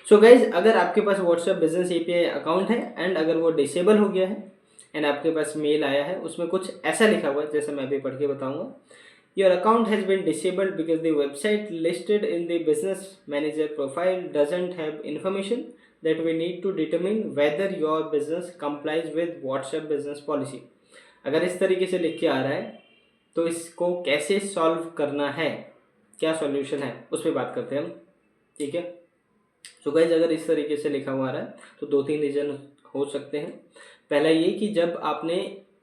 So guys, अगर आपके पास WhatsApp business API account है एंड अगर वो डिसेबल हो गया है एंड आपके पास मेल आया है, उसमें कुछ ऐसा लिखा हुआ है जैसे मैं अभी पढ़ के बताऊंगा। Your account has been disabled because the website listed in the business manager profile doesn't have information that we need to determine whether your business complies with WhatsApp business policy. अगर इस तरीके से लिख के आ रहा है तो इसको कैसे सॉल्व करना है, क्या सॉल्यूशन है, उस पर बात करते हैं हम। ठीक है। सो गाइज, अगर इस तरीके से लिखा हुआ आ रहा है तो दो तीन रीजन हो सकते हैं। पहला ये कि जब आपने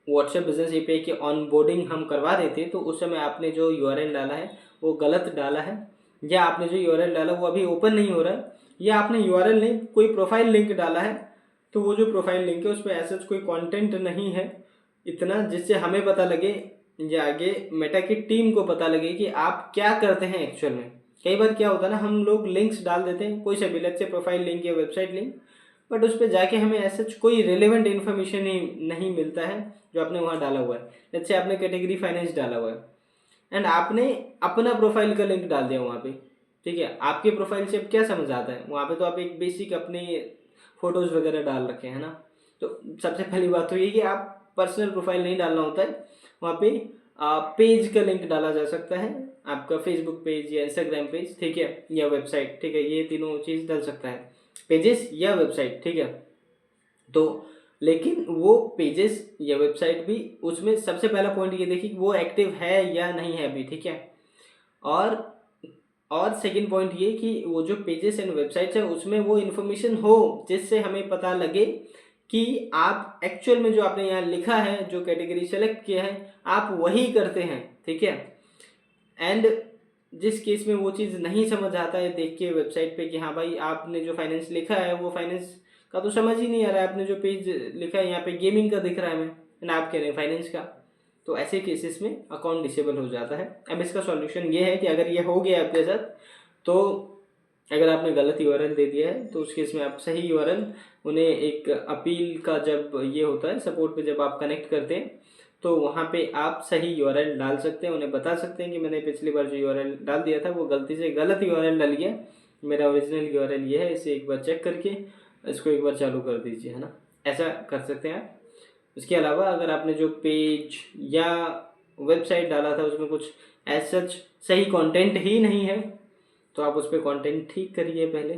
व्हाट्सएप बिजनेस एपीआई की ऑनबोर्डिंग हम करवा देते तो उस समय आपने जो यूआरएल डाला है वो गलत डाला है, या आपने जो यूआरएल डाला वो अभी ओपन नहीं हो रहा है, या आपने यूआरएल नहीं कोई प्रोफाइल लिंक डाला है तो वो जो प्रोफाइल लिंक है उसमें ऐसा कोई कंटेंट नहीं है इतना जिससे हमें पता लगे या आगे मेटा की टीम को पता लगे कि आप क्या करते हैं एक्चुअल में। कई बार क्या होता है ना, हम लोग लिंक्स डाल देते हैं कोई सा भी, लेट्स से प्रोफाइल लिंक या वेबसाइट लिंक, बट उस पर जाके हमें ऐसा कोई रिलेवेंट इन्फॉर्मेशन ही नहीं मिलता है जो आपने वहाँ डाला हुआ है। लेट्स से आपने कैटेगरी फाइनेंस डाला हुआ है एंड आपने अपना प्रोफाइल का लिंक डाल दिया वहाँ पे। ठीक है, आपके प्रोफाइल से अब क्या समझ आता है, वहाँ पे तो आप एक बेसिक अपने फोटोज़ वगैरह डाल रखे हैं ना। तो सबसे पहली बात तो ये कि आप पर्सनल प्रोफाइल नहीं डालना होता है वहाँ पे, पेज का लिंक डाला जा सकता है, आपका फेसबुक पेज या इंस्टाग्राम पेज, ठीक है, या वेबसाइट। ठीक है, ये तीनों चीज़ डल सकता है, पेजेस या वेबसाइट। ठीक है, तो लेकिन वो पेजेस या वेबसाइट भी, उसमें सबसे पहला पॉइंट ये देखिए कि वो एक्टिव है या नहीं है अभी। ठीक है, और सेकंड पॉइंट ये कि वो जो पेजेस एंड वेबसाइट्स है उसमें वो इन्फॉर्मेशन हो जिससे हमें पता लगे कि आप एक्चुअल में जो आपने यहाँ लिखा है, जो कैटेगरी सेलेक्ट किया है, आप वही करते हैं। ठीक है, एंड जिस केस में वो चीज़ नहीं समझ आता है देख के वेबसाइट पे कि हाँ भाई आपने जो फाइनेंस लिखा है वो फाइनेंस का तो समझ ही नहीं आ रहा है, आपने जो पेज लिखा है यहाँ पे गेमिंग का दिख रहा है मैं, आप कह रहे हैं फाइनेंस का, तो ऐसे केसेस में अकाउंट डिसेबल हो जाता है। अब इसका सॉल्यूशन ये है कि अगर ये हो गया आपके साथ, तो अगर आपने गलत यूआरएल दे दिया है तो उस केस में आप सही यूआरएल, उन्हें एक अपील का जब ये होता है सपोर्ट पे जब आप कनेक्ट करते हैं तो वहाँ पे आप सही यूआरएल डाल सकते हैं, उन्हें बता सकते हैं कि मैंने पिछली बार जो यूआरएल डाल दिया था वो गलती से गलत यूआरएल डाल गया, मेरा ओरिजिनल यूआरएल ये है, इसे एक बार चेक करके इसको एक बार चालू कर दीजिए, है ना। ऐसा कर सकते हैं आप। उसके अलावा अगर आपने जो पेज या वेबसाइट डाला था उसमें कुछ एज सच सही कंटेंट ही नहीं है तो आप उस पर कंटेंट ठीक करिए पहले,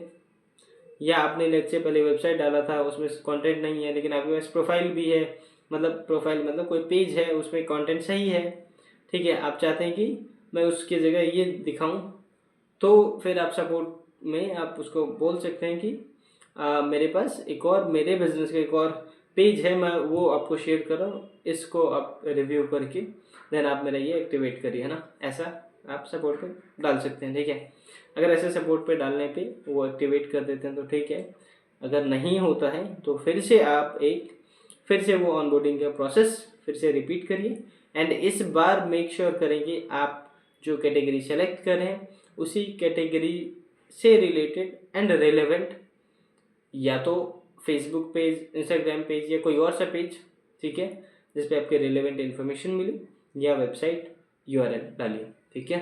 या आपने लेट्स से पहले वेबसाइट डाला था उसमें कंटेंट नहीं है लेकिन आपके पास प्रोफाइल भी है, मतलब प्रोफाइल मतलब कोई पेज है उसमें कंटेंट सही है। ठीक है, आप चाहते हैं कि मैं उसकी जगह ये दिखाऊं, तो फिर आप सपोर्ट में आप उसको बोल सकते हैं कि मेरे पास एक और मेरे बिजनेस का एक और पेज है, मैं वो आपको शेयर कर रहा हूँ, इसको आप रिव्यू करके देन आप मेरा ये एक्टिवेट करिए, है ना। ऐसा आप सपोर्ट पे डाल सकते हैं। ठीक है, अगर ऐसे सपोर्ट पे डालने पे वो एक्टिवेट कर देते हैं तो ठीक है, अगर नहीं होता है तो फिर से वो ऑनबोर्डिंग का प्रोसेस फिर से रिपीट करिए एंड इस बार मेक श्योर करेंगे आप जो कैटेगरी सेलेक्ट करें उसी कैटेगरी से रिलेटेड एंड रेलेवेंट, या तो फेसबुक पेज, इंस्टाग्राम पेज या कोई और सा पेज, ठीक है, जिस पे आपके रिलेवेंट इन्फॉर्मेशन मिले, या वेबसाइट यूआरएल डालिए। ठीक है।